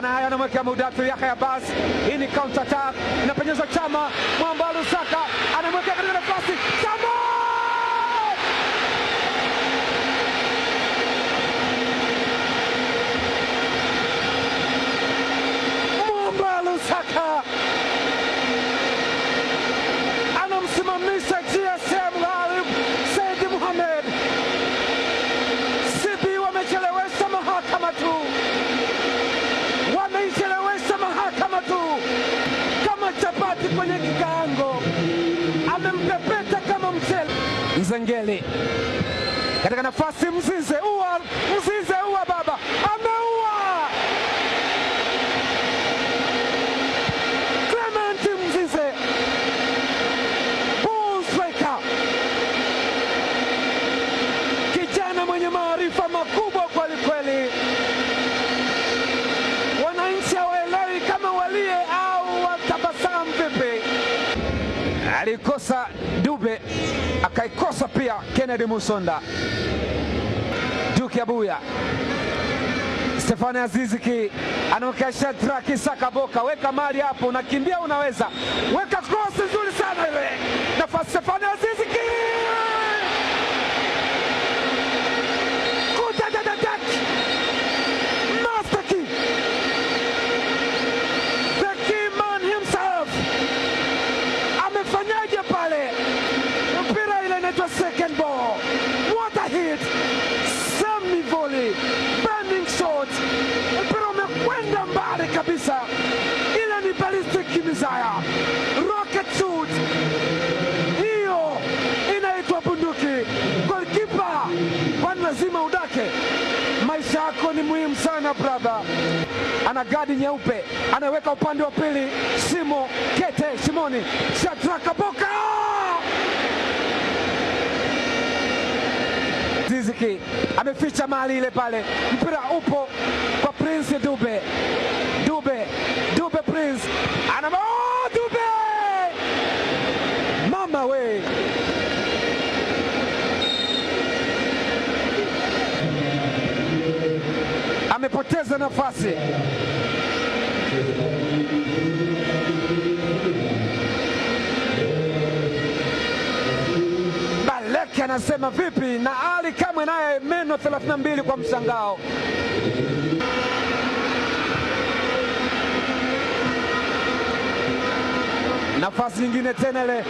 anamwekea Mudathir Yahya Abbas. Hii ni counter attack, inapenyeza Chama, Mwamba Lusaka anamwekea katika nafasi Chama. Mwamba Lusaka anamsimamisha GSM Ghalib Said Mohamed. CB wamechelewesha mahakama tu, wameichelewesha mahakama tu kama chapati kwenye kikaango, amempepeta kama mchele. Nzengeli katika nafasi, Mzize ua baba, ameua Clement Mzize, bull striker, kijana mwenye maarifa makubwa kweli kweli. Wananchi hawaelewi kama walie au watabasamu vipi. Alikosa Dube, akaikosa pia Kennedy Musonda. Duke Abuya, Stefani Aziziki anaweka Shadrack Saka Boka, weka mali hapo, unakimbia unaweza, weka cross nzuri sana ile. Nafasi Stefani Aziziki, kutadadadak Master Key, the key man himself. Amefanyaje pale? Mpira ile inaitwa second ball. What a hit! Semi volley, bending shot. Mpira umekwenda mbali kabisa. Ile ni ballistic missile, rocket shoot. Hiyo inaitwa bunduki. Goalkeeper lazima udake. Maisha yako ni muhimu sana brother. Ana gadi nyeupe, anaweka upande wa pili. Shimo Kete Shimoni, Shadrack Boka. Ziziki ameficha mali ile pale. Mpira upo kwa Prince Dube. Dube Prince. Dube! Mama we. Amepoteza nafasi. Baleki anasema vipi, na Ali Kamwe naye meno 32 kwa mshangao. Nafasi nyingine tena ile.